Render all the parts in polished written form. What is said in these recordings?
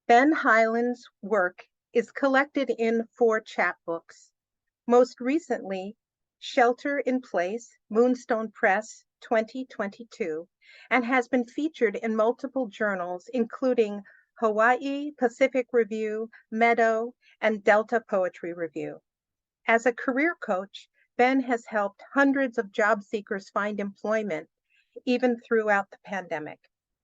Ben Hyland's work is collected in 4 chapbooks. Most recently, Shelter in Place, Moonstone Press, 2022, and has been featured in multiple journals, including Hawaii Pacific Review, Meadow, and Delta Poetry Review. As a career coach, Ben has helped hundreds of job seekers find employment, even throughout the pandemic.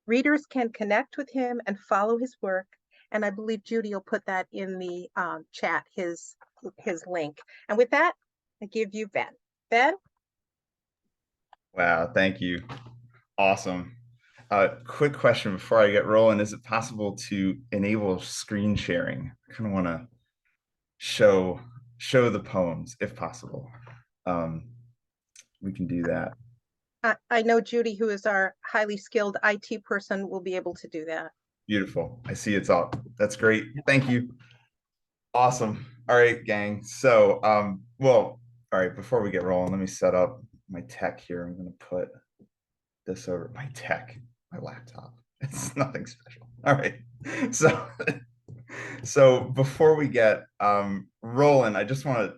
Readers can connect with him and follow his work, and I believe Judy will put that in the chat, his link. And with that, I give you Ben. Ben? Wow, thank you. Awesome. Quick question before I get rolling. Is it possible to enable screen sharing? I kind of want to show the poems if possible. We can do that. I know Judy, who is our highly skilled IT person, will be able to do that. Beautiful. I see it's up. That's great. Thank you. Awesome. All right, gang. So, all right, before we get rolling, let me set up my tech here. I'm going to put this over my laptop. It's nothing special. All right. So before we get rolling, I just want to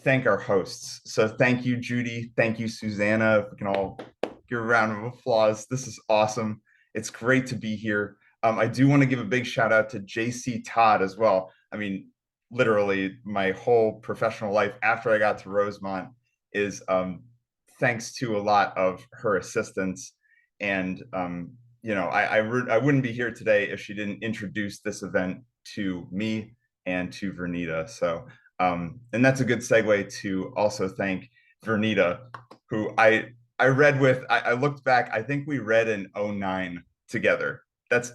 thank our hosts. So thank you, Judy. Thank you, Susanna. If we can all give a round of applause. This is awesome. It's great to be here. I do want to give a big shout out to JC Todd as well. I mean, literally my whole professional life after I got to Rosemont is thanks to a lot of her assistance. And I wouldn't be here today if she didn't introduce this event to me and to Vernita. So and that's a good segue to also thank Vernita, who I read with. I looked back, I think we read in 2009 together. That's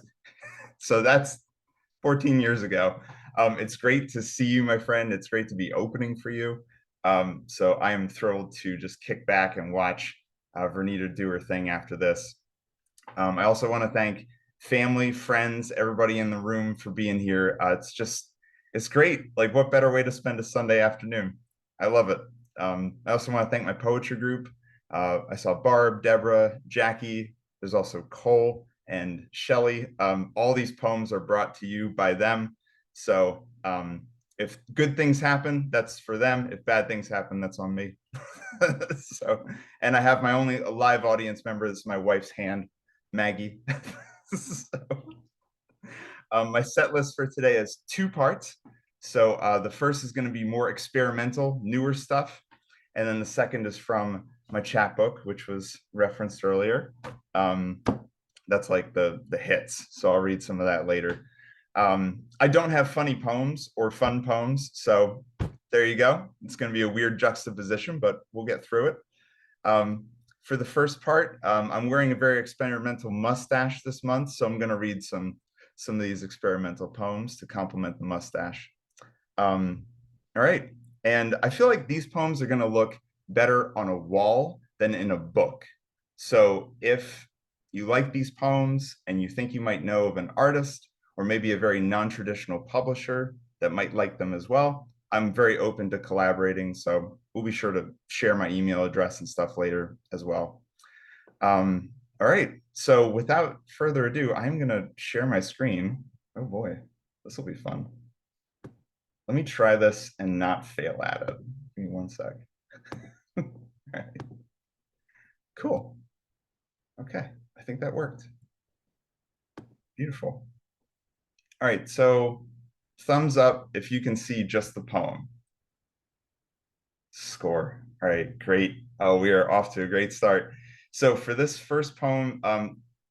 14 years ago. It's great to see you, my friend. It's great to be opening for you. So I am thrilled to just kick back and watch Vernita do her thing after this. I also want to thank family, friends, everybody in the room for being here. It's great. Like, what better way to spend a Sunday afternoon? I love it. I also want to thank my poetry group. I saw Barb, Deborah, Jackie. There's also Cole and Shelly. All these poems are brought to you by them. So if good things happen, that's for them. If bad things happen, that's on me. And I have my only live audience member. This is my wife's hand, Maggie. My set list for today is 2 parts. So the first is going to be more experimental, newer stuff. And then the second is from my chapbook, which was referenced earlier. That's like the hits. So I'll read some of that later. I don't have funny poems or fun poems. So there you go. It's going to be a weird juxtaposition, but we'll get through it. For the first part, I'm wearing a very experimental mustache this month. So I'm going to read some of these experimental poems to complement the mustache. All right. And I feel like these poems are going to look better on a wall than in a book. So if you like these poems and you think you might know of an artist or maybe a very non-traditional publisher that might like them as well, I'm very open to collaborating. So we'll be sure to share my email address and stuff later as well. All right. So without further ado, I'm going to share my screen. Oh boy, this will be fun. Let me try this and not fail at it. Give me one sec. All right. Cool. Okay, I think that worked. Beautiful. All right, so thumbs up if you can see just the poem. Score. All right, great. Oh, we are off to a great start. So for this first poem,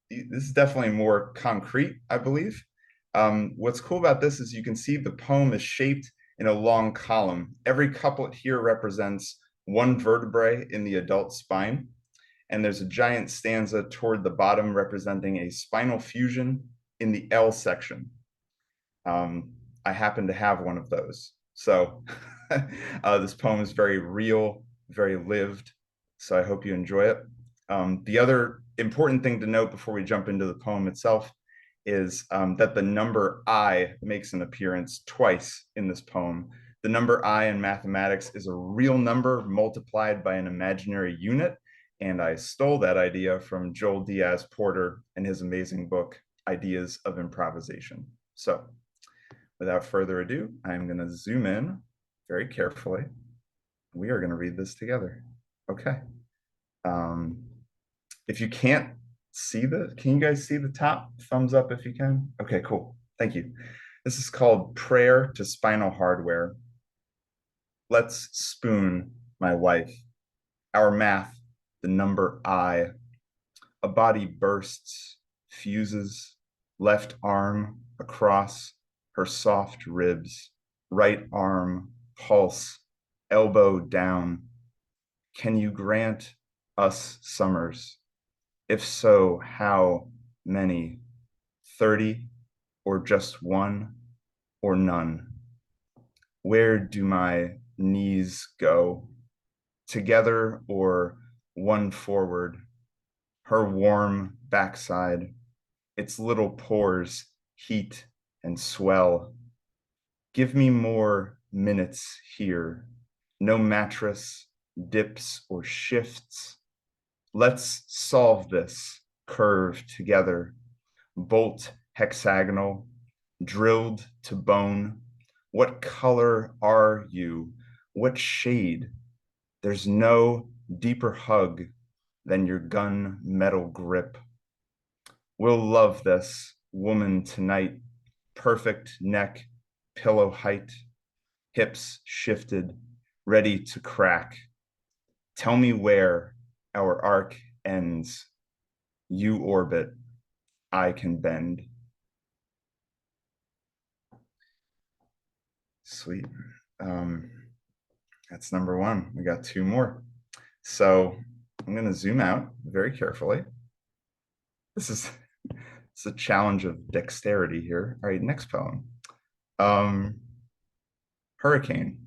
this is definitely more concrete, I believe. What's cool about this is you can see the poem is shaped in a long column. Every couplet here represents one vertebrae in the adult spine. And there's a giant stanza toward the bottom representing a spinal fusion in the L section. I happen to have one of those. So this poem is very real, very lived. So I hope you enjoy it. The other important thing to note before we jump into the poem itself is that the number I makes an appearance twice in this poem. The number I in mathematics is a real number multiplied by an imaginary unit. And I stole that idea from Joel Diaz Porter in his amazing book, Ideas of Improvisation. So without further ado, I'm going to zoom in very carefully. We are going to read this together. Okay. If you can't see can you guys see the top? Thumbs up if you can. Okay, cool. Thank you. This is called Prayer to Spinal Hardware. Let's spoon, my wife. Our math, the number I. A body bursts, fuses, left arm across her soft ribs, right arm, pulse, elbow down. Can you grant us summers? If so, how many? 30 or just one or none? Where do my knees go? Together or one forward? Her warm backside, its little pores heat and swell. Give me more minutes here. No mattress, dips or shifts. Let's solve this curve together. Bolt hexagonal, drilled to bone. What color are you? What shade? There's no deeper hug than your gun metal grip. We'll love this woman tonight. Perfect neck, pillow height, hips shifted, ready to crack. Tell me where our arc ends. You orbit, I can bend. Sweet. That's number one. We got two more. So I'm going to zoom out very carefully. It's a challenge of dexterity here. All right, next poem. Hurricane.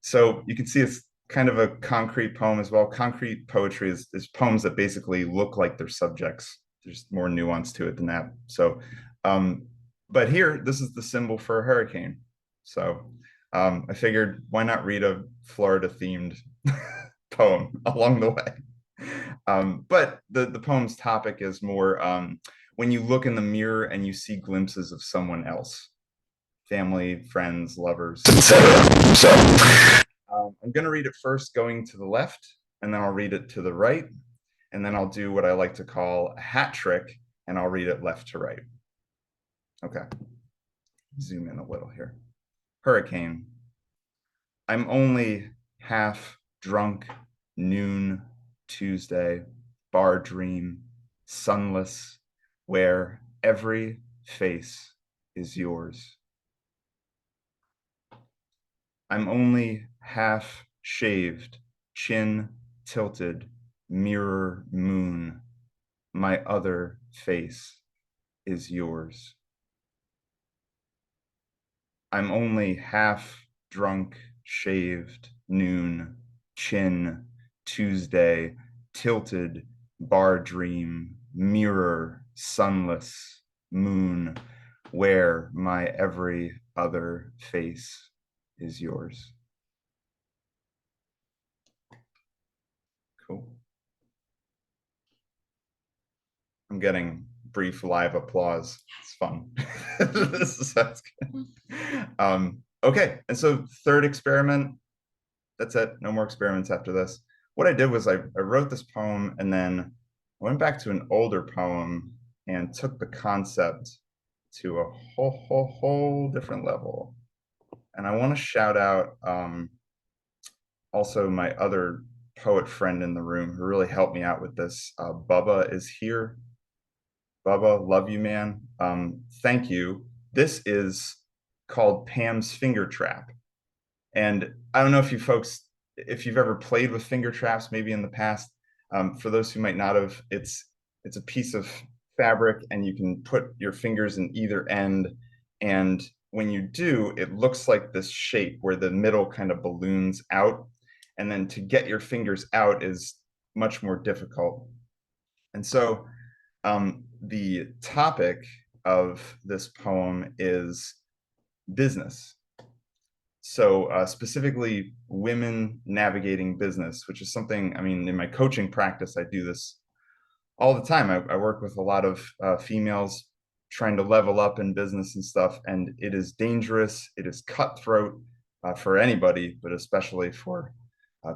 So you can see it's kind of a concrete poem as well. Concrete poetry is poems that basically look like their subjects. There's more nuance to it than that. So, but here, this is the symbol for a hurricane. So I figured, why not read a Florida themed poem along the way? But the poem's topic is more when you look in the mirror and you see glimpses of someone else, family, friends, lovers, etc. So I'm going to read it first going to the left, and then I'll read it to the right, and then I'll do what I like to call a hat trick, and I'll read it left to right. Okay. Zoom in a little here. Hurricane. I'm only half drunk, noon, Tuesday, bar dream, sunless, where every face is yours. I'm only half shaved, chin tilted, mirror moon. My other face is yours. I'm only half drunk, shaved, noon, chin, Tuesday, tilted, bar dream, mirror, sunless, moon, where my every other face is yours. Cool. I'm getting brief live applause. It's fun. That's good. Okay, and so third experiment, that's it. No more experiments after this. What I did was I wrote this poem and then I went back to an older poem and took the concept to a whole different level. And I want to shout out also my other poet friend in the room who really helped me out with this. Bubba is here. Bubba, love you, man. Thank you. This is called Pam's Finger Trap. And I don't know if you folks, if you've ever played with finger traps, maybe in the past. For those who might not have, it's a piece of fabric and you can put your fingers in either end. And when you do, it looks like this shape where the middle kind of balloons out. And then to get your fingers out is much more difficult. And so the topic of this poem is business. So specifically women navigating business, which is something, I mean, in my coaching practice, I do this all the time. I work with a lot of females trying to level up in business and stuff, and it is dangerous. It is cutthroat for anybody, but especially for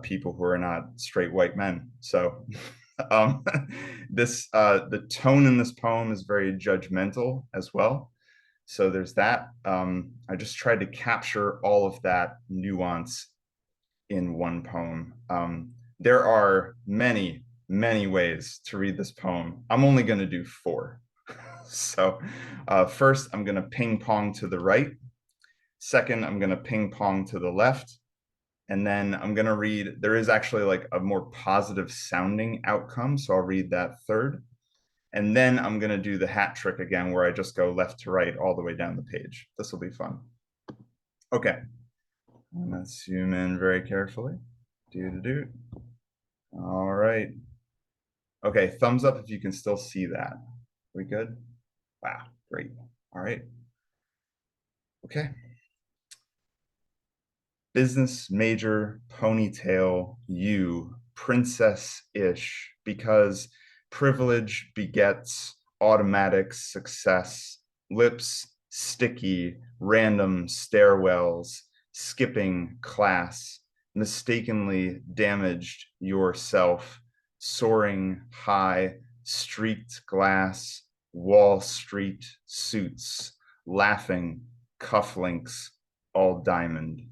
people who are not straight white men. So the tone in this poem is very judgmental as well. So there's that. I just tried to capture all of that nuance in one poem. There are many, many ways to read this poem. I'm only going to do 4. So first, I'm going to ping pong to the right. Second, I'm going to ping pong to the left. And then I'm going to read, there is actually like a more positive sounding outcome. So I'll read that third. And then I'm going to do the hat trick again, where I just go left to right all the way down the page. This will be fun. Okay. I'm going to zoom in very carefully. Do. All right. Okay, thumbs up if you can still see that. We good? Wow, great. All right. Okay. Business major, ponytail, you, princess-ish, because privilege begets automatic success, lips sticky, random stairwells, skipping class, mistakenly damaged yourself, soaring high, streaked glass, Wall Street suits, laughing cufflinks, all diamond.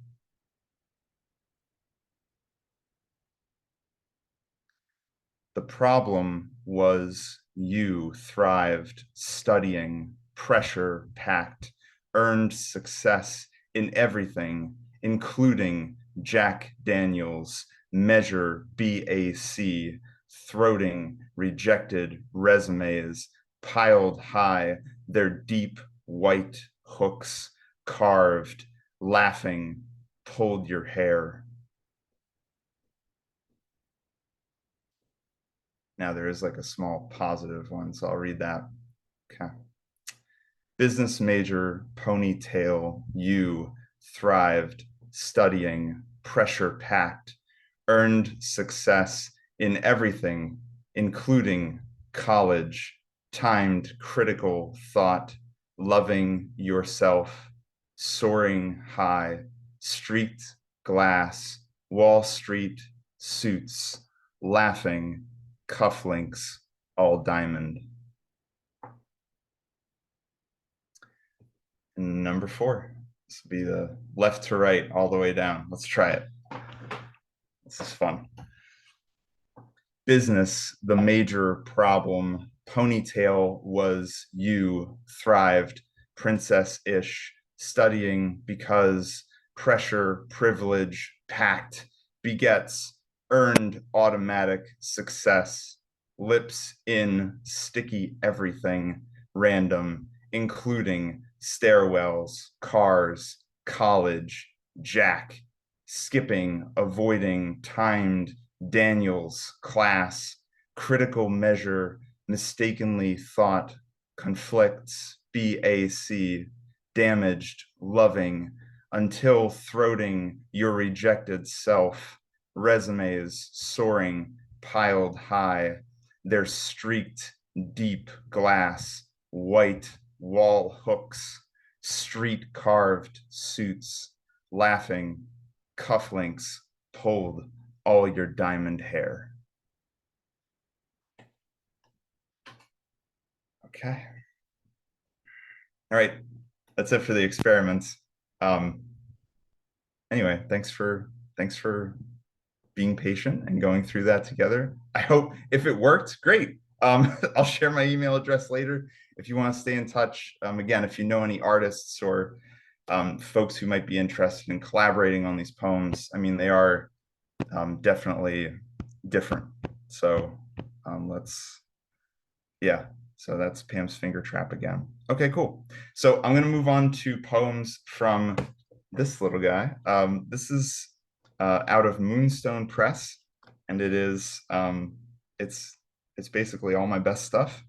The problem was you thrived, studying, pressure packed, earned success in everything, including Jack Daniels, measure BAC, throating rejected resumes, piled high, their deep white hooks carved, laughing, pulled your hair. Now there is like a small positive one, so I'll read that. Okay. Business major, ponytail, you thrived, studying, pressure packed, earned success in everything, including college, timed critical thought, loving yourself, soaring high, streaked glass, Wall Street suits, laughing, cufflinks, all diamond. And number 4, this will be the left to right all the way down. Let's try it. This is fun. Business, the major problem. Ponytail was you, thrived, princess-ish, studying because pressure, privilege, packed, begets, earned automatic success, lips in, sticky everything, random, including stairwells, cars, college, Jack, skipping, avoiding, timed, Daniels, class, critical measure, mistakenly thought, conflicts, BAC, damaged, loving, until throating your rejected self, resumes soaring, piled high, their streaked, deep glass, white wall hooks, street carved suits, laughing, cufflinks pulled all your diamond hair. Okay. All right. That's it for the experiments. Anyway, thanks for being patient and going through that together. I hope if it worked, great. I'll share my email address later if you want to stay in touch. Again, if you know any artists or folks who might be interested in collaborating on these poems, I mean, they are definitely different. So so that's Pam's Finger Trap again. Okay, cool. So I'm going to move on to poems from this little guy. This is out of Moonstone Press, and it is it's basically all my best stuff.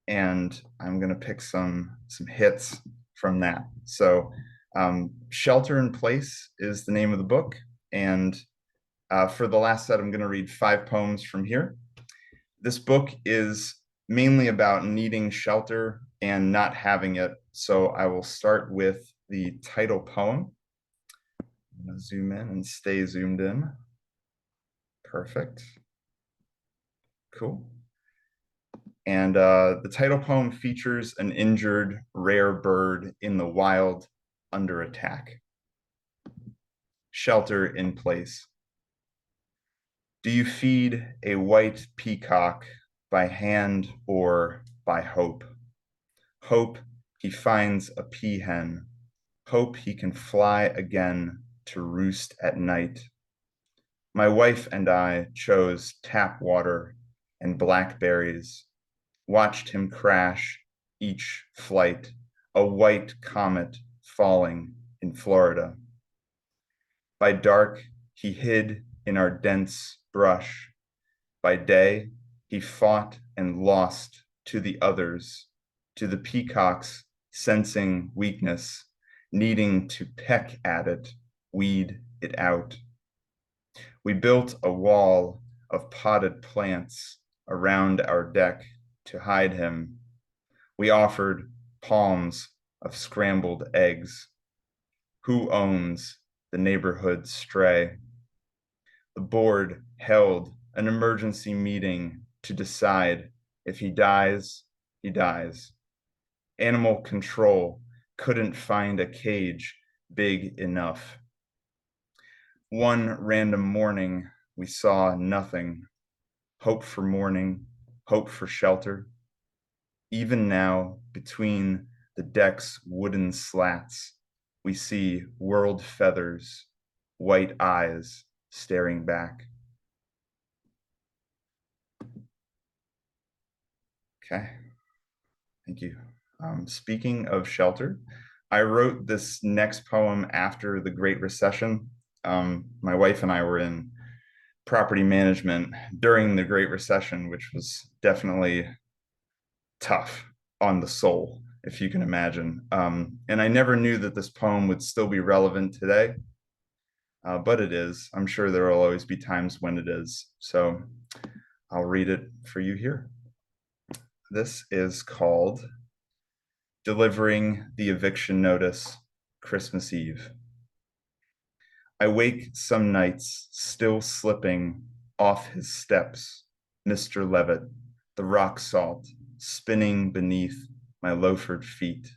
And I'm going to pick some hits from that. So Shelter in Place is the name of the book. And for the last set, I'm going to read 5 poems from here. This book is mainly about needing shelter and not having it. So I will start with the title poem. I'm gonna zoom in and stay zoomed in. Perfect. Cool. And the title poem features an injured rare bird in the wild under attack. Shelter in place. Do you feed a white peacock by hand or by hope? Hope he finds a peahen. Hope he can fly again to roost at night. My wife and I chose tap water and blackberries, watched him crash each flight, a white comet falling in Florida. By dark, he hid in our dense brush. By day, he fought and lost to the others, to the peacocks sensing weakness, needing to peck at it, weed it out. We built a wall of potted plants around our deck to hide him. We offered palms of scrambled eggs. Who owns the neighborhood stray? The board held an emergency meeting to decide if he dies, he dies. Animal control couldn't find a cage big enough. One random morning, we saw nothing. Hope for morning, hope for shelter. Even now, between the deck's wooden slats, we see whirled feathers, white eyes staring back. Okay, thank you. Speaking of shelter, I wrote this next poem after the Great Recession. My wife and I were in property management during the Great Recession, which was definitely tough on the soul, if you can imagine. And I never knew that this poem would still be relevant today, but it is. I'm sure there will always be times when it is. So I'll read it for you here. This is called Delivering the Eviction Notice, Christmas Eve. I wake some nights still slipping off his steps, Mr. Levitt, the rock salt spinning beneath my loafered feet.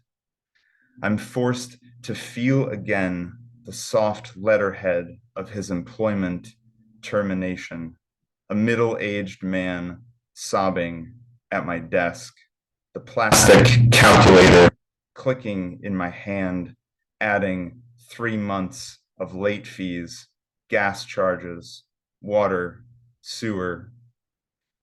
I'm forced to feel again the soft letterhead of his employment termination, a middle-aged man sobbing at my desk, the plastic calculator clicking in my hand, adding 3 months of late fees, gas charges, water, sewer,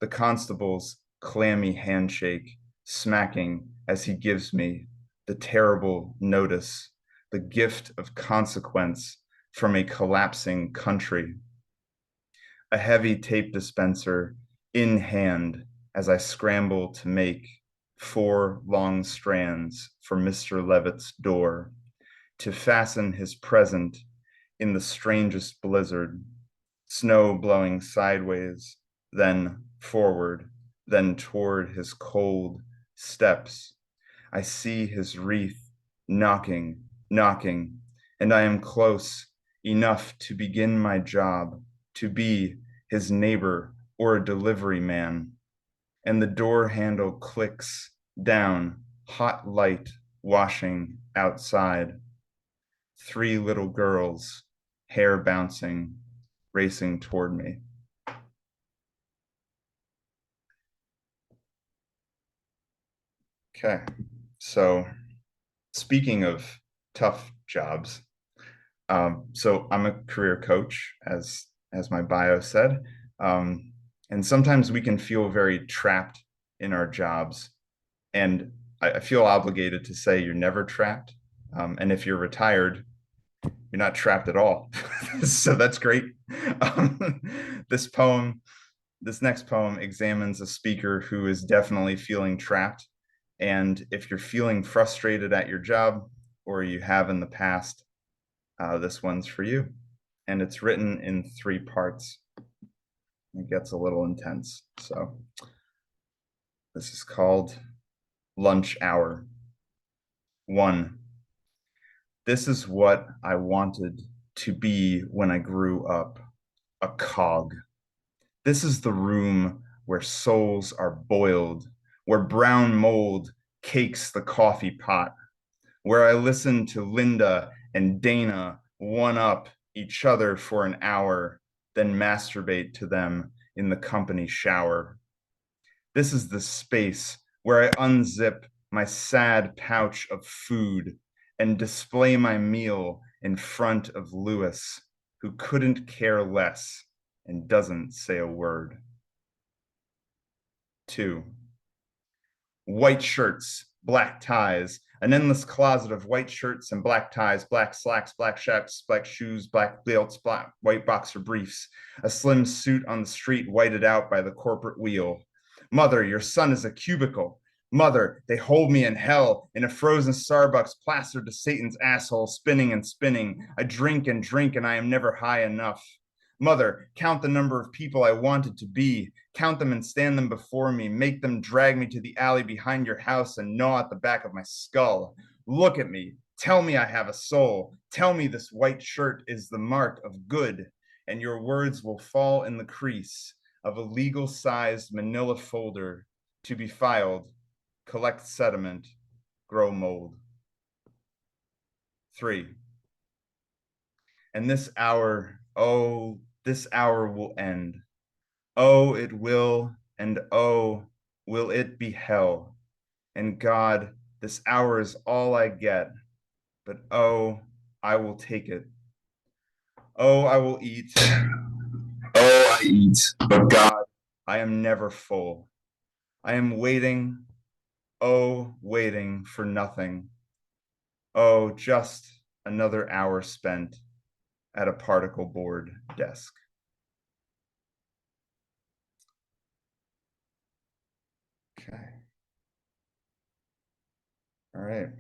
the constable's clammy handshake smacking as he gives me the terrible notice, the gift of consequence from a collapsing country. A heavy tape dispenser in hand as I scramble to make 4 long strands for Mr. Levitt's door, to fasten his present in the strangest blizzard, snow blowing sideways, then forward, then toward his cold steps. I see his wreath knocking, knocking, and I am close enough to begin my job, to be his neighbor or a delivery man. And the door handle clicks down, hot light washing outside. 3 little girls, hair bouncing, racing toward me. Okay, so speaking of tough jobs, so I'm a career coach, as my bio said, and sometimes we can feel very trapped in our jobs. And I feel obligated to say you're never trapped. And if you're retired, you're not trapped at all. So that's great. This next poem examines a speaker who is definitely feeling trapped. And if you're feeling frustrated at your job, or you have in the past, this one's for you. And it's written in 3 parts. It gets a little intense. So This is called Lunch Hour. 1. This is what I wanted to be when I grew up, a cog. This is the room where souls are boiled, where brown mold cakes the coffee pot, where I listen to Linda and Dana one up each other for an hour, then masturbate to them in the company shower. This is the space where I unzip my sad pouch of food and display my meal in front of Lewis, who couldn't care less and doesn't say a word. 2. White shirts, black ties, an endless closet of white shirts and black ties, black slacks, black shacks, black shoes, black belts, black white boxer briefs, a slim suit on the street whited out by the corporate wheel. Mother, your son is a cubicle. Mother, they hold me in hell in a frozen Starbucks plastered to Satan's asshole, spinning and spinning. I drink and drink and I am never high enough. Mother, count the number of people I wanted to be. Count them and stand them before me. Make them drag me to the alley behind your house and gnaw at the back of my skull. Look at me. Tell me I have a soul. Tell me this white shirt is the mark of good, and your words will fall in the crease of a legal-sized manila folder to be filed, collect sediment, grow mold. 3. And this hour, oh, this hour will end. Oh, it will, and oh, will it be hell. And God, this hour is all I get, but oh, I will take it. Oh, I will eat. Oh, I eat, but God, I am never full. I am waiting, oh, waiting for nothing. Oh, just another hour spent at a particle board desk. Okay. All right.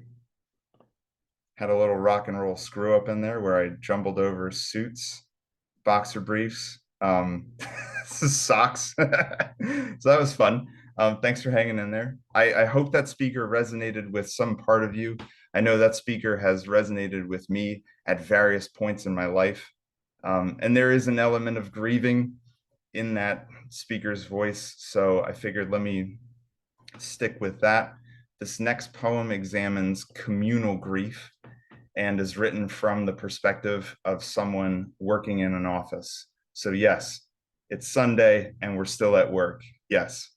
Had a little rock and roll screw up in there where I jumbled over suits, boxer briefs, socks. So that was fun. Thanks for hanging in there. I hope that speaker resonated with some part of you. I know that speaker has resonated with me at various points in my life. And there is an element of grieving in that speaker's voice. So I figured let me stick with that. This next poem examines communal grief and is written from the perspective of someone working in an office. So yes, it's Sunday and we're still at work. Yes,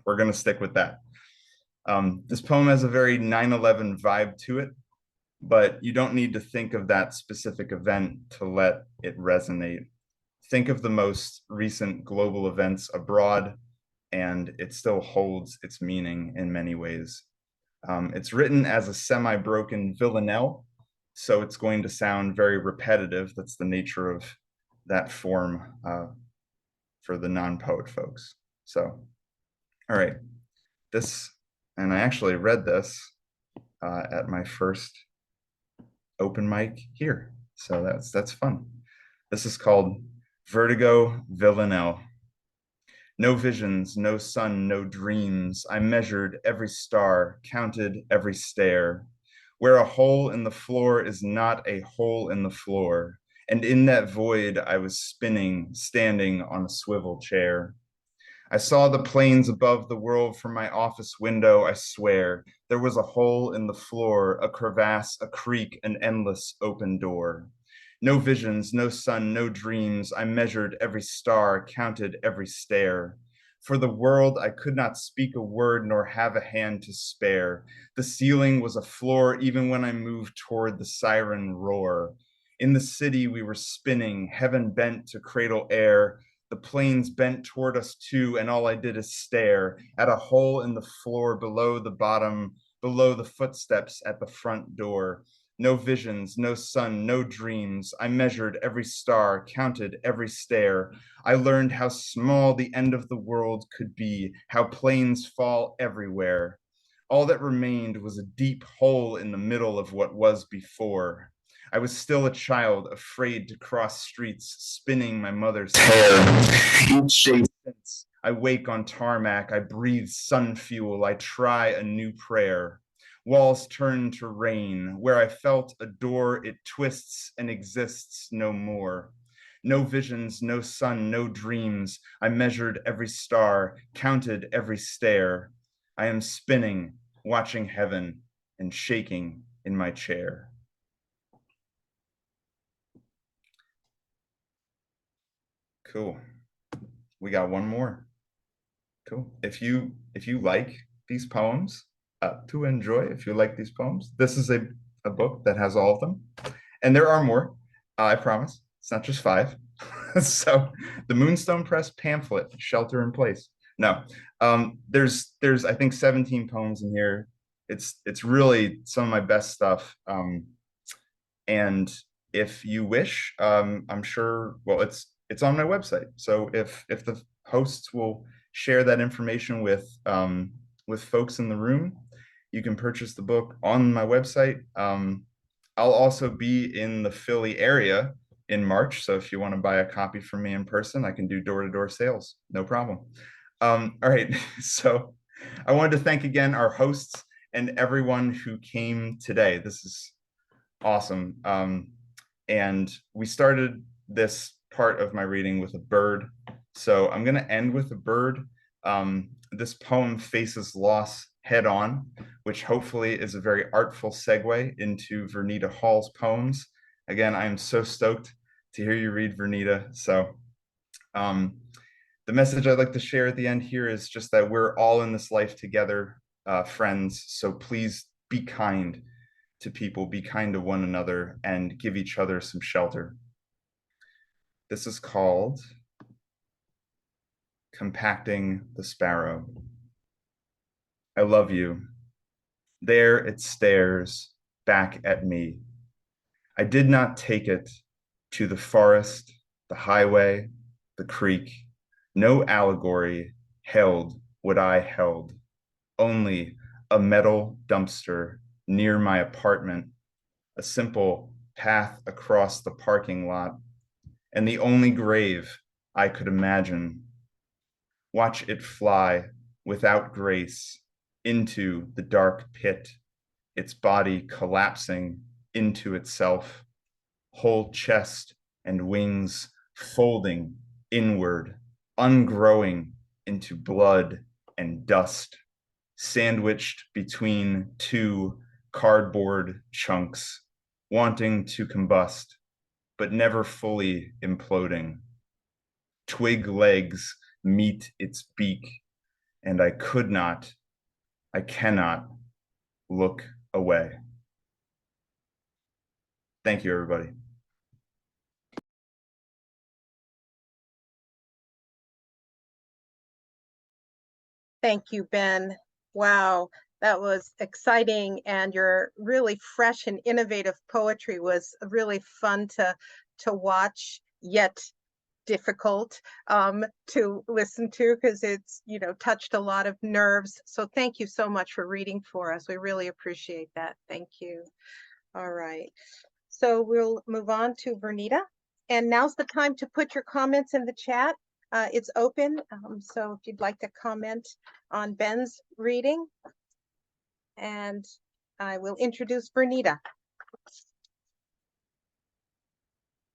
we're gonna stick with that. This poem has a very 9/11 vibe to it, but you don't need to think of that specific event to let it resonate. Think of the most recent global events abroad, and it still holds its meaning in many ways. It's written as a semi-broken villanelle, so it's going to sound very repetitive. That's the nature of that form for the non-poet folks. So, all right, this, and I actually read this at my first open mic here. So that's fun. This is called Vertigo Villanelle. No visions, no sun, no dreams. I measured every star, counted every stair. Where a hole in the floor is not a hole in the floor. And in that void, I was spinning, standing on a swivel chair. I saw the planes above the world from my office window, I swear. There was a hole in the floor, a crevasse, a creak, an endless open door. No visions, no sun, no dreams. I measured every star, counted every stair. For the world, I could not speak a word nor have a hand to spare. The ceiling was a floor even when I moved toward the siren roar. In the city, we were spinning, heaven bent to cradle air. The planes bent toward us too, and all I did is stare at a hole in the floor below the bottom, below the footsteps at the front door. No visions, no sun, no dreams. I measured every star, counted every stair. I learned how small the end of the world could be, how planes fall everywhere. All that remained was a deep hole in the middle of what was before. I was still a child, afraid to cross streets, spinning my mother's hair. Each day since, I wake on tarmac, I breathe sun fuel, I try a new prayer. Walls turn to rain, where I felt a door, it twists and exists no more. No visions, no sun, no dreams. I measured every star, counted every stare. I am spinning, watching heaven, and shaking in my chair. Cool. We got one more. Cool. If you like these poems to enjoy, if you like these poems, this is a book that has all of them. And there are more, I promise. It's not just 5. So the Moonstone Press pamphlet, Shelter in Place. No, there's I think 17 poems in here. It's really some of my best stuff. And if you wish, I'm sure, well, it's on my website. So if the hosts will share that information with folks in the room, you can purchase the book on my website. I'll also be in the Philly area in March. So if you want to buy a copy from me in person, I can do door-to-door sales, no problem. All right, so I wanted to thank again our hosts and everyone who came today. This is awesome. And we started this part of my reading with a bird. So I'm going to end with a bird. This poem faces loss head on, which hopefully is a very artful segue into Vernita Hall's poems. Again, I am so stoked to hear you read Vernita. So the message I'd like to share at the end here is just that we're all in this life together, friends. So please be kind to people, be kind to one another, and give each other some shelter. This is called Compacting the Sparrow. I love you. There it stares back at me. I did not take it to the forest, the highway, the creek. No allegory held what I held, only a metal dumpster near my apartment, a simple path across the parking lot, and the only grave I could imagine. Watch it fly without grace into the dark pit, its body collapsing into itself, whole chest and wings folding inward, ungrowing into blood and dust, sandwiched between 2 cardboard chunks, wanting to combust, but never fully imploding. Twig legs meet its beak, and I cannot look away. Thank you, everybody. Thank you, Ben. Wow, that was exciting, and your really fresh and innovative poetry was really fun to watch, yet difficult to listen to, because it's, touched a lot of nerves. So thank you so much for reading for us. We really appreciate that. Thank you. All right. So we'll move on to Vernita. And now's the time to put your comments in the chat. It's open. So if you'd like to comment on Ben's reading, and I will introduce Vernita.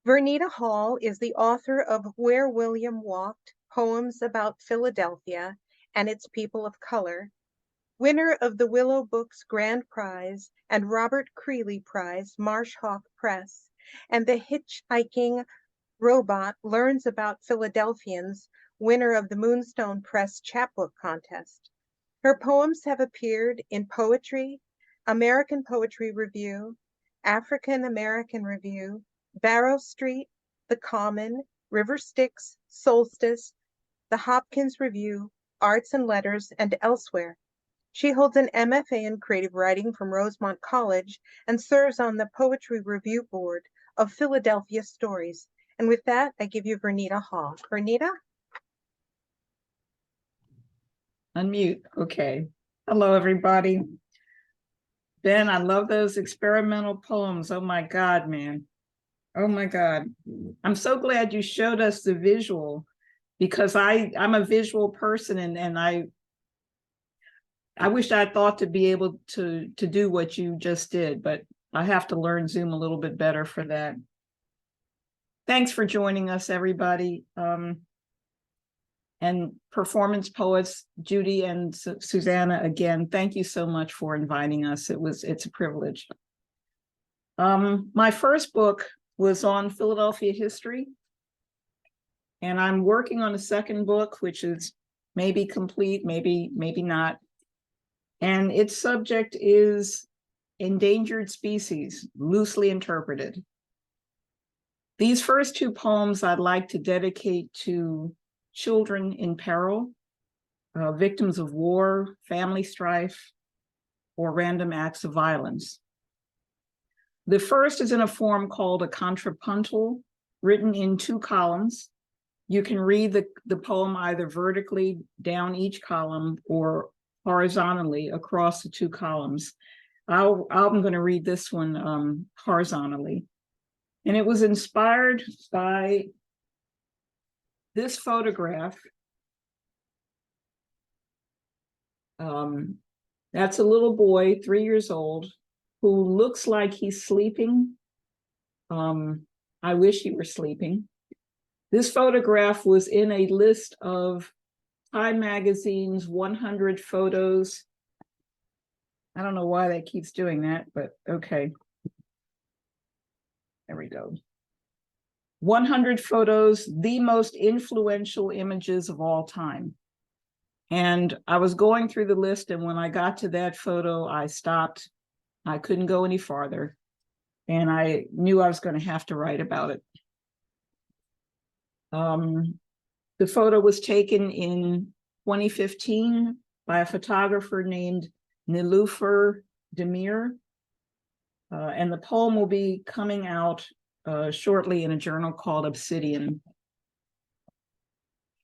Vernita Hall is the author of Where William Walked, Poems About Philadelphia and Its People of Color, winner of the Willow Books Grand Prize and Robert Creeley Prize, Marsh Hawk Press, and the Hitchhiking Robot Learns About Philadelphians, winner of the Moonstone Press Chapbook Contest. Her poems have appeared in Poetry, American Poetry Review, African American Review, Barrow Street, The Common, River Styx, Solstice, the Hopkins Review, Arts and Letters, and elsewhere. She holds an MFA in creative writing from Rosemont College and serves on the Poetry Review Board of Philadelphia Stories. And with that, I give you Vernita Hall. Vernita? Unmute. Okay. Hello, everybody. Ben, I love those experimental poems. Oh my God, man. Oh my God. I'm so glad you showed us the visual because I'm a visual person, and I wish I thought to be able to do what you just did, but I have to learn Zoom a little bit better for that. Thanks for joining us, everybody. And performance poets, Judy and Susanna, again, thank you so much for inviting us. It's a privilege. My first book was on Philadelphia history, and I'm working on a second book, which is maybe complete, maybe not. And its subject is endangered species, loosely interpreted. These first two poems I'd like to dedicate to children in peril, victims of war, family strife, or random acts of violence. The first is in a form called a contrapuntal, written in 2 columns. You can read the poem either vertically down each column or horizontally across the 2 columns. I'm going to read this one horizontally. And it was inspired by this photograph. That's a little boy, 3 years old, who looks like he's sleeping. I wish he were sleeping. This photograph was in a list of Time Magazine's 100 photos. I don't know why that keeps doing that, but okay. There we go. 100 photos, the most influential images of all time. And I was going through the list, and when I got to that photo, I stopped. I couldn't go any farther, and I knew I was going to have to write about it. The photo was taken in 2015 by a photographer named Niloufer Demir, and the poem will be coming out shortly in a journal called Obsidian.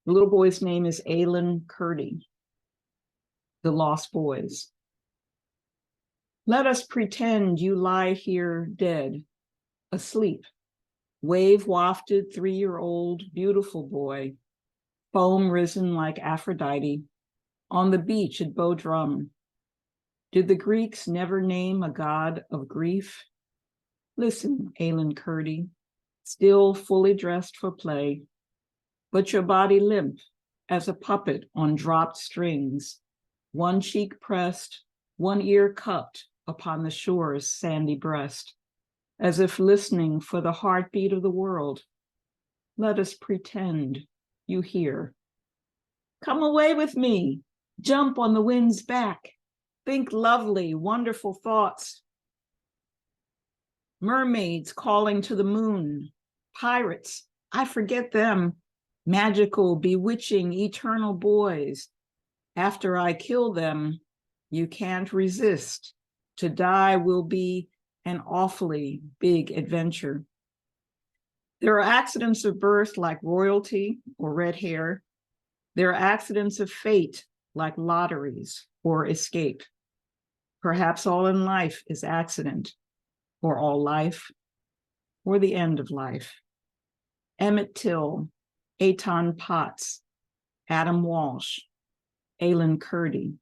The little boy's name is Alan Kurdi. The Lost Boys. Let us pretend you lie here dead, asleep, wave-wafted 3-year-old beautiful boy, foam risen like Aphrodite, on the beach at Bodrum. Did the Greeks never name a god of grief? Listen, Alan Kurdi, still fully dressed for play, but your body limp as a puppet on dropped strings, one cheek pressed, one ear cupped upon the shore's sandy breast, as if listening for the heartbeat of the world. Let us pretend you hear. Come away with me, jump on the wind's back, think lovely, wonderful thoughts. Mermaids calling to the moon, pirates, I forget them, magical, bewitching, eternal boys. After I kill them, you can't resist. To die will be an awfully big adventure. There are accidents of birth like royalty or red hair. There are accidents of fate like lotteries or escape. Perhaps all in life is accident, or all life, or the end of life. Emmett Till, Eitan Potts, Adam Walsh, Alan Kurdi.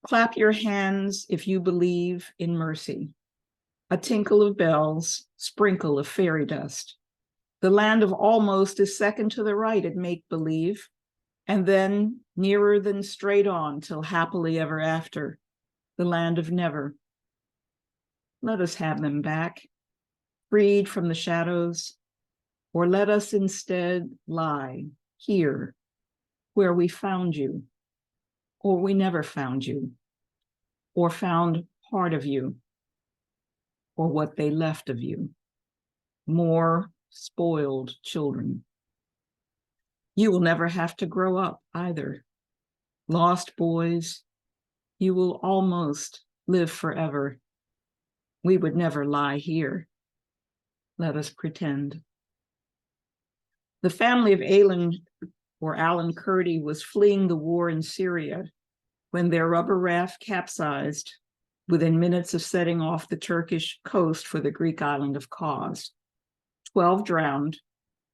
Clap your hands if you believe in mercy. A tinkle of bells, sprinkle of fairy dust. The land of almost is second to the right at make-believe, and then nearer than straight on till happily ever after, the land of never. Let us have them back, freed from the shadows, or let us instead lie here, where we found you, or we never found you, or found part of you, or what they left of you, more spoiled children. You will never have to grow up either. Lost boys, you will almost live forever. We would never lie here. Let us pretend. The family of Alan Kurdi was fleeing the war in Syria when their rubber raft capsized within minutes of setting off the Turkish coast for the Greek island of Kos. 12 drowned,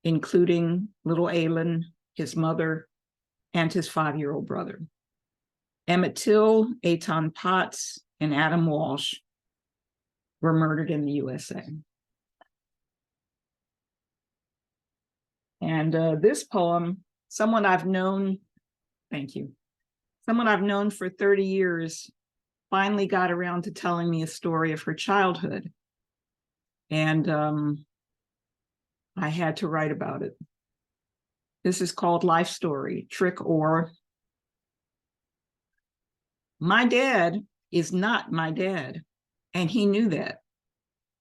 including little Alan, his mother, and his 5-year-old brother. Emmett Till, Eitan Potts, and Adam Walsh were murdered in the USA. And this poem, someone I've known, thank you, someone I've known for 30 years finally got around to telling me a story of her childhood. And I had to write about it. This is called Life Story, Trick or. My dad is not my dad, and he knew that.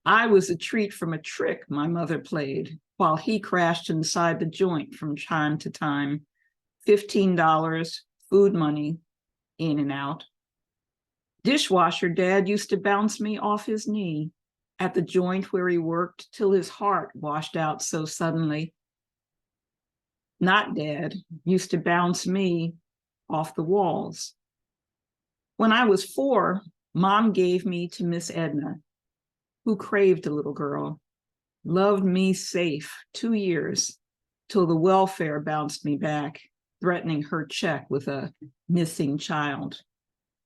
I was a treat from a trick my mother played while he crashed inside the joint from time to time. $15, food money, in and out. Dishwasher dad used to bounce me off his knee at the joint where he worked till his heart washed out so suddenly. Not dad used to bounce me off the walls. When I was 4, Mom gave me to Miss Edna, who craved a little girl, loved me safe 2 years till the welfare bounced me back, threatening her check with a missing child,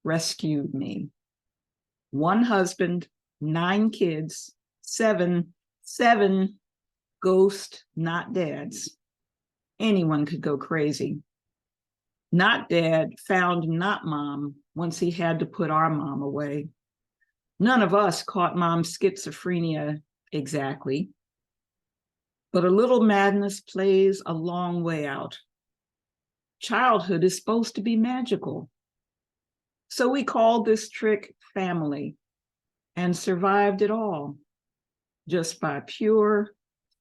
rescued me. 1 husband, 9 kids, 7 ghost not dads. Anyone could go crazy. Not dad found not mom once he had to put our mom away. None of us caught mom's schizophrenia exactly, but a little madness plays a long way out. Childhood is supposed to be magical. So we called this trick family and survived it all just by pure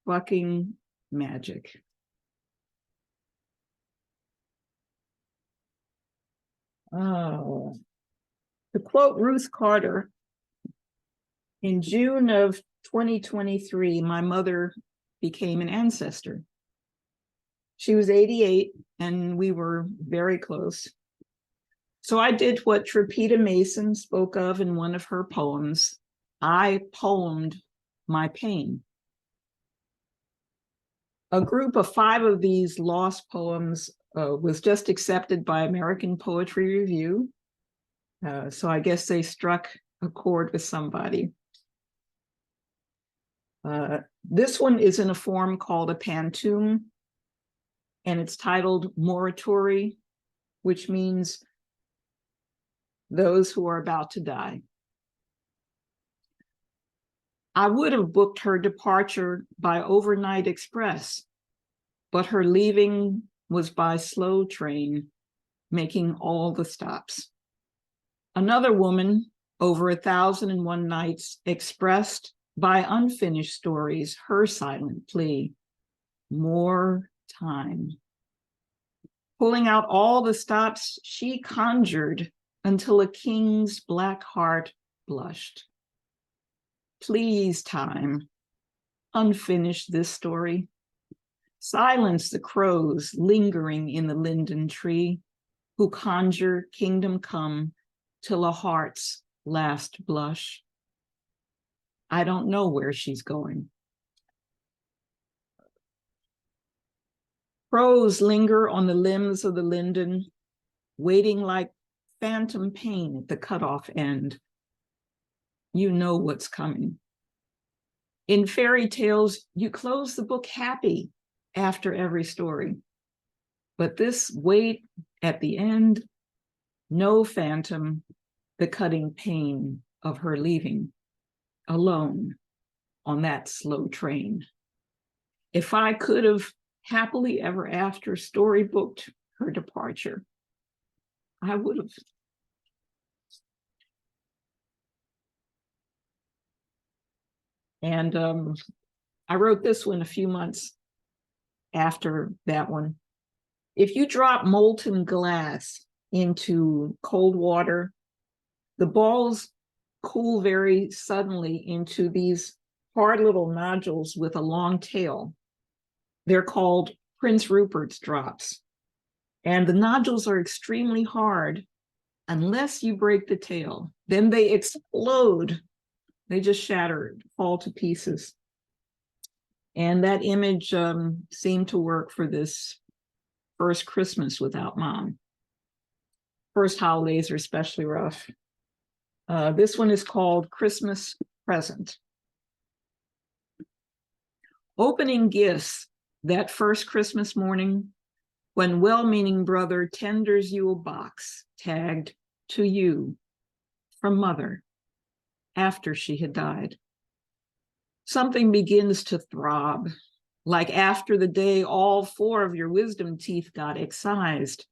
fucking magic. Oh, to quote Ruth Carter, in June of 2023, my mother became an ancestor. She was 88 and we were very close. So I did what Tripita Mason spoke of in one of her poems. I poemed my pain. A group of 5 of these lost poems was just accepted by American Poetry Review. So I guess they struck a chord with somebody. This one is in a form called a pantoum, and it's titled Morituri, which means those who are about to die. I would have booked her departure by overnight express, but her leaving was by slow train, making all the stops. Another woman, over 1,001 nights, expressed by unfinished stories her silent plea, more time. Pulling out all the stops she conjured until a king's black heart blushed. Please, time, unfinish this story. Silence the crows lingering in the linden tree, who conjure kingdom come till a heart's last blush. I don't know where she's going. Crows linger on the limbs of the linden, waiting like phantom pain at the cutoff end. You know what's coming. In fairy tales, you close the book happy after every story. But this wait at the end, no phantom, the cutting pain of her leaving, alone on that slow train. If I could have happily ever after storybooked her departure, I would have. And I wrote this one a few months after that one. If you drop molten glass into cold water, the balls cool very suddenly into these hard little nodules with a long tail. They're called Prince Rupert's drops. And the nodules are extremely hard unless you break the tail. Then they explode. They just shatter, fall to pieces. And that image seemed to work for this first Christmas without mom. First holidays are especially rough. This one is called Christmas Present. Opening gifts that first Christmas morning, when well-meaning brother tenders you a box tagged "to you" from mother after she had died. Something begins to throb, like after the day all 4 of your wisdom teeth got excised,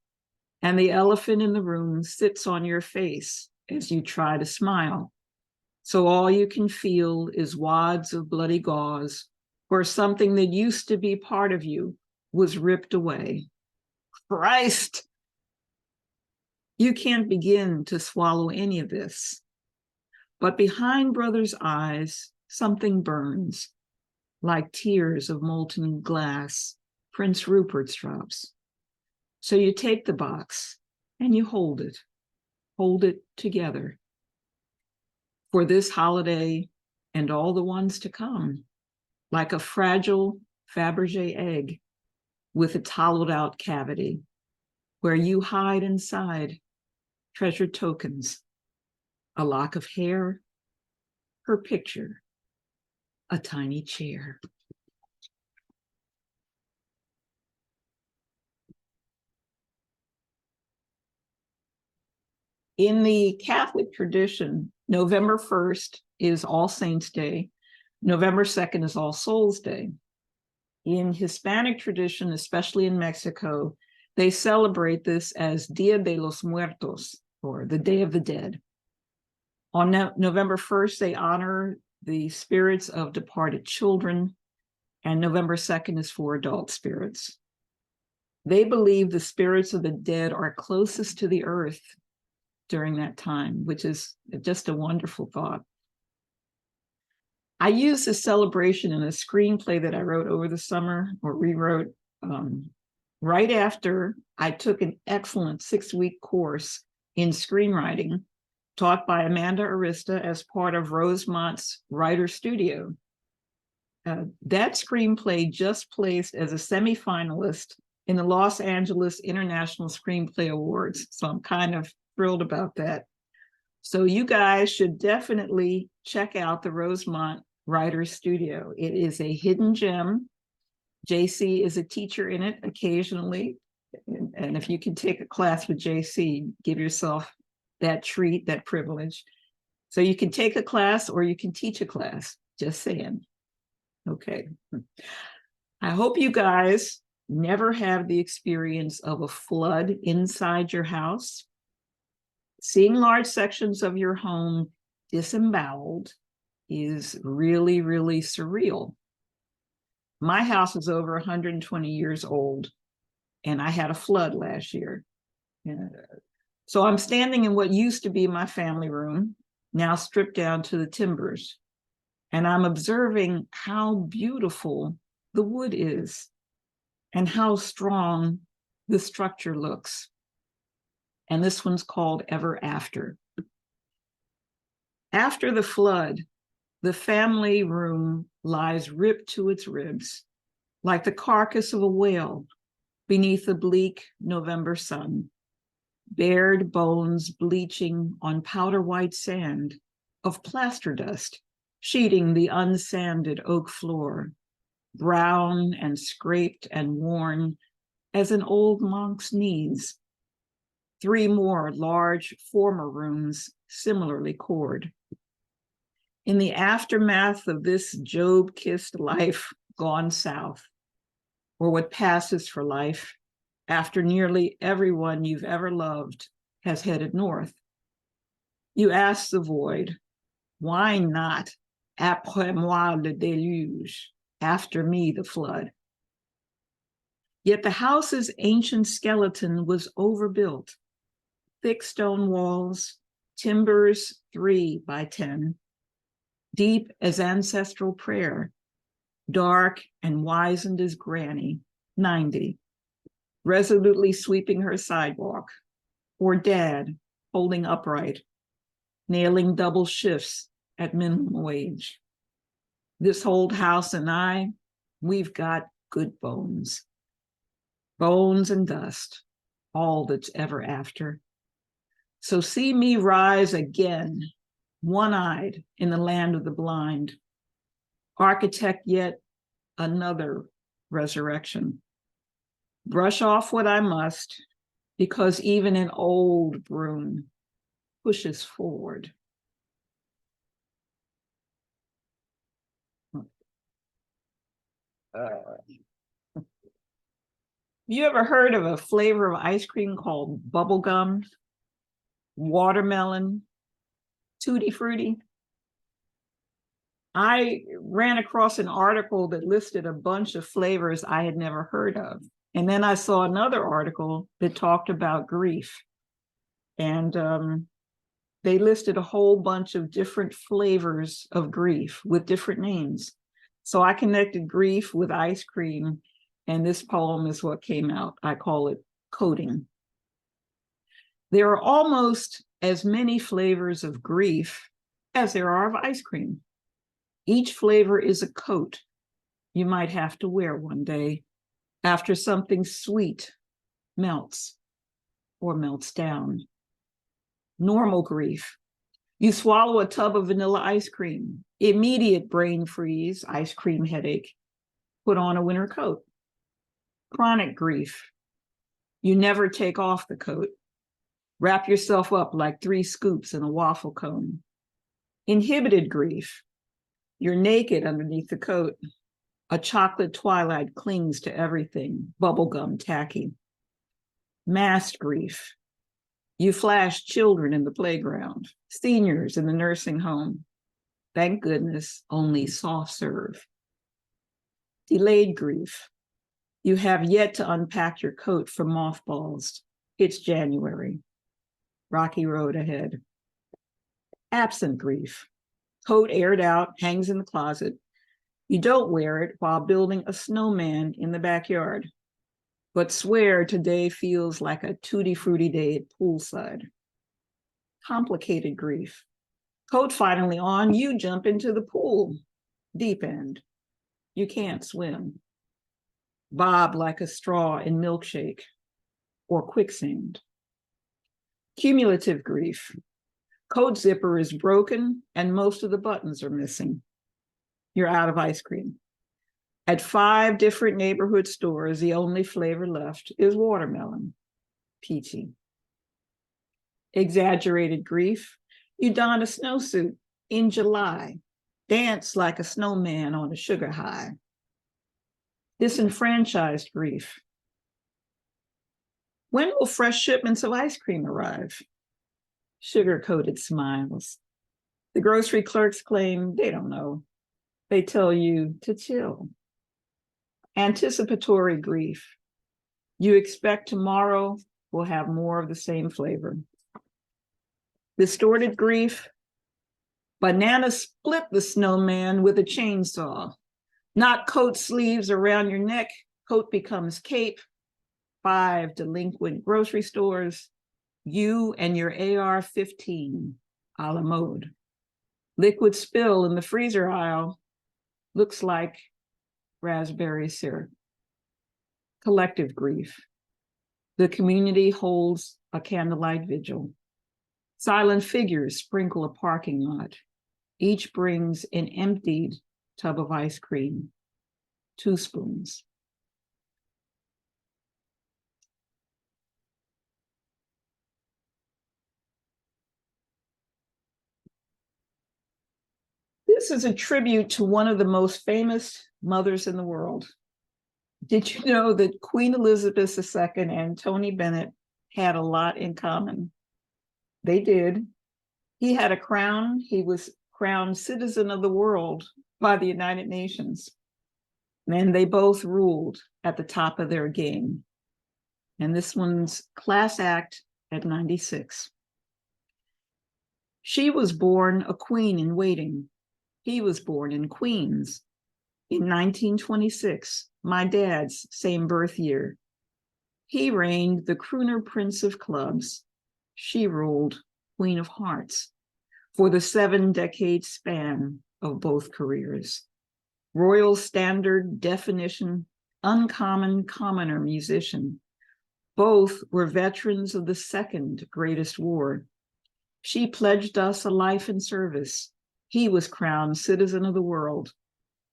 and the elephant in the room sits on your face as you try to smile. So all you can feel is wads of bloody gauze, where something that used to be part of you was ripped away. Christ! You can't begin to swallow any of this. But behind brother's eyes, something burns, like tears of molten glass Prince Rupert's drops. So you take the box and you hold it together. For this holiday and all the ones to come, like a fragile Fabergé egg with its hollowed out cavity, where you hide inside treasured tokens, a lock of hair, her picture, a tiny chair. In the Catholic tradition, November 1st is All Saints' Day. November 2nd is All Souls' Day. In Hispanic tradition, especially in Mexico, they celebrate this as Dia de los Muertos, or the Day of the Dead. On November 1st, they honor the spirits of departed children, and November 2nd is for adult spirits. They believe the spirits of the dead are closest to the earth during that time, which is just a wonderful thought. I used this celebration in a screenplay that I wrote over the summer, or rewrote, right after I took an excellent 6-week course in screenwriting taught by Amanda Arista as part of Rosemont's Writer Studio. That screenplay just placed as a semifinalist in the Los Angeles International Screenplay Awards, so I'm kind of thrilled about that. So you guys should definitely check out the Rosemont Writer Studio. It is a hidden gem. JC is a teacher in it occasionally. And if you can take a class with JC, give yourself that treat, that privilege. So you can take a class or you can teach a class, just saying. Okay. I hope you guys never have the experience of a flood inside your house. Seeing large sections of your home disemboweled is really, really surreal. My house is over 120 years old, and I had a flood last year. So I'm standing in what used to be my family room, now stripped down to the timbers, and I'm observing how beautiful the wood is and how strong the structure looks. And this one's called Ever After. After the flood, the family room lies ripped to its ribs, like the carcass of a whale beneath the bleak November sun. Bared bones bleaching on powder white sand of plaster dust, sheeting the unsanded oak floor, brown and scraped and worn as an old monk's knees. 3 more large former rooms similarly cored. In the aftermath of this Job-kissed life gone south, or what passes for life after nearly everyone you've ever loved has headed north, you ask the void, why not après moi le déluge, after me the flood? Yet the house's ancient skeleton was overbuilt. Thick stone walls, timbers 3 by 10, deep as ancestral prayer, dark and wizened as Granny, 90, resolutely sweeping her sidewalk, or Dad holding upright, nailing double shifts at minimum wage. This old house and I, We've got good bones. Bones and dust, all that's ever after. So see me rise again, one-eyed in the land of the blind. Architect yet another resurrection. Brush off what I must, because even an old broom pushes forward. You ever heard of a flavor of ice cream called bubble gum, watermelon, tutti frutti? I ran across an article that listed a bunch of flavors I had never heard of. And then I saw another article that talked about grief. And they listed a whole bunch of different flavors of grief with different names. So I connected grief with ice cream, and this poem is what came out. I call it Coding. There are almost as many flavors of grief as there are of ice cream. Each flavor is a coat you might have to wear one day after something sweet melts or melts down. Normal grief. You swallow a tub of vanilla ice cream, immediate brain freeze, ice cream headache, put on a winter coat. Chronic grief. You never take off the coat. Wrap yourself up like 3 scoops in a waffle cone. Inhibited grief. You're naked underneath the coat. A chocolate twilight clings to everything, bubblegum tacky. Masked grief. You flash children in the playground, seniors in the nursing home. Thank goodness, only soft serve. Delayed grief. You have yet to unpack your coat from mothballs. It's January. Rocky road ahead. Absent grief. Coat aired out, hangs in the closet. You don't wear it while building a snowman in the backyard, but swear today feels like a tutti frutti day at poolside. Complicated grief. Coat finally on, you jump into the pool. Deep end. You can't swim. Bob like a straw in milkshake or quicksand. Cumulative grief. Coat zipper is broken and most of the buttons are missing. You're out of ice cream. At 5 different neighborhood stores, the only flavor left is watermelon, peachy. Exaggerated grief. You don a snowsuit in July, dance like a snowman on a sugar high. Disenfranchised grief. When will fresh shipments of ice cream arrive? Sugar-coated smiles. The grocery clerks claim they don't know. They tell you to chill. Anticipatory grief. You expect tomorrow will have more of the same flavor. Distorted grief. Banana split the snowman with a chainsaw. Not coat sleeves around your neck. Coat becomes cape. 5 delinquent grocery stores. You and your AR-15 a la mode. Liquid spill in the freezer aisle. Looks like raspberry syrup. Collective grief. The community holds a candlelight vigil. Silent figures sprinkle a parking lot. Each brings an emptied tub of ice cream, 2 spoons. This is a tribute to one of the most famous mothers in the world. Did you know that Queen Elizabeth II and Tony Bennett had a lot in common? They did. He had a crown. He was crowned citizen of the world by the United Nations. And they both ruled at the top of their game. And this one's class act at 96. She was born a queen in waiting. He was born in Queens in 1926, my dad's same birth year. He reigned the crooner prince of clubs. She ruled queen of hearts for the 7-decade span of both careers. Royal standard definition, uncommon commoner musician. Both were veterans of the second greatest war. She pledged us a life in service. He was crowned citizen of the world.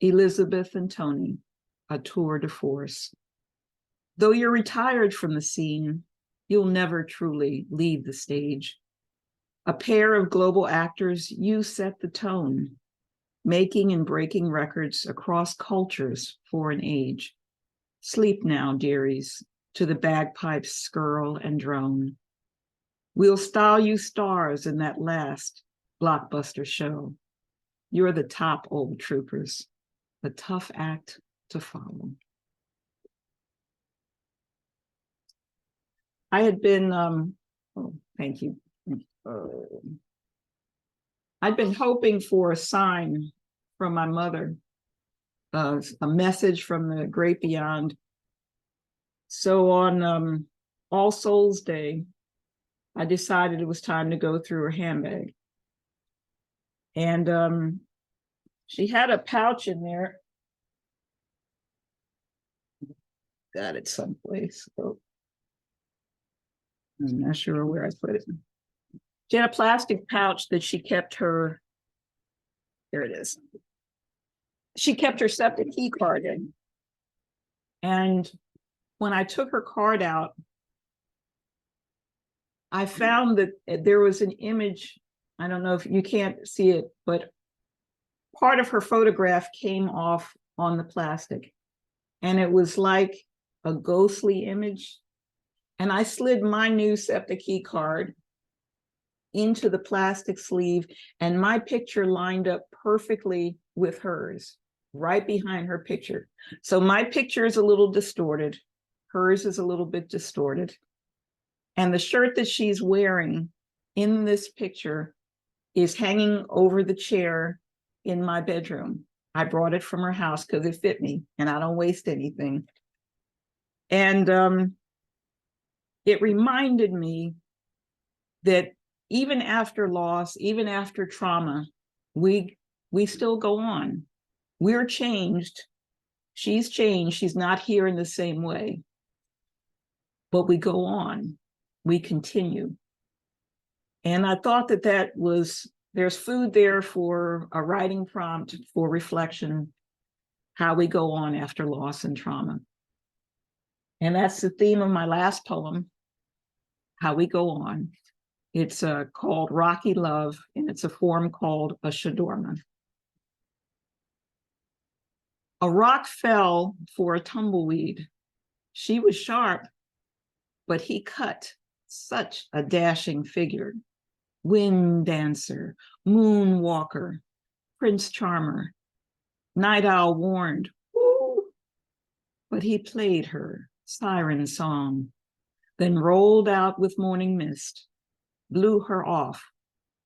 Elizabeth and Tony, a tour de force. Though you're retired from the scene, you'll never truly leave the stage. A pair of global actors, you set the tone, making and breaking records across cultures for an age. Sleep now, dearies, to the bagpipes skirl and drone. We'll style you stars in that last blockbuster show. You're the top, old troopers, a tough act to follow. I had been, oh, thank you. I'd been hoping for a sign from my mother, a message from the great beyond. So on All Souls Day, I decided it was time to go through her handbag. And she had a pouch in there. Got it someplace. So I'm not sure where I put it. She had a plastic pouch that she kept her, there it is. She kept her septic key card in. And when I took her card out, I found that there was an image, I don't know if you can't see it, but part of her photograph came off on the plastic. And it was like a ghostly image. And I slid my new septic key card into the plastic sleeve, and my picture lined up perfectly with hers, right behind her picture. So my picture is a little distorted. Hers is a little bit distorted. And the shirt that she's wearing in this picture is hanging over the chair in my bedroom. I brought it from her house because it fit me and I don't waste anything. And it reminded me that even after loss, even after trauma, we still go on. We're changed. She's changed. She's not here in the same way. But we go on. We continue. And I thought that there's food there for a writing prompt, for reflection, how we go on after loss and trauma. And that's the theme of my last poem, How We Go On. It's called Rocky Love, and it's a form called a shadorma. A rock fell for a tumbleweed. She was sharp, but he cut such a dashing figure. Wind dancer, moon walker, prince charmer. Night owl warned, woo, but he played her siren song, then rolled out with morning mist, blew her off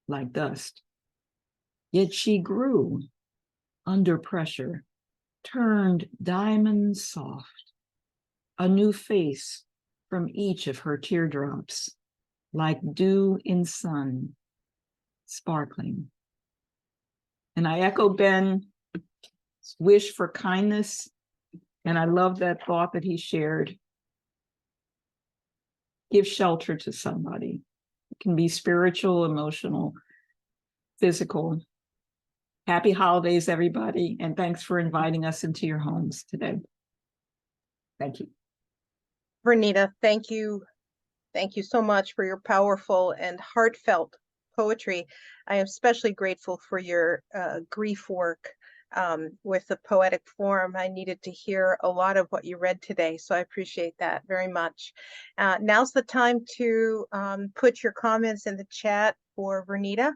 like dust. Yet she grew under pressure, turned diamond soft, a new face from each of her teardrops, like dew in sun, sparkling. And I echo Ben's wish for kindness, and I love that thought that he shared. Give shelter to somebody. It can be spiritual, emotional, physical. Happy holidays, everybody, and thanks for inviting us into your homes today. Thank you. Vernita, thank you. Thank you so much for your powerful and heartfelt poetry. I am especially grateful for your grief work with the poetic form. I needed to hear a lot of what you read today, so I appreciate that very much. Now's the time to put your comments in the chat for Vernita,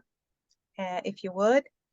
if you would.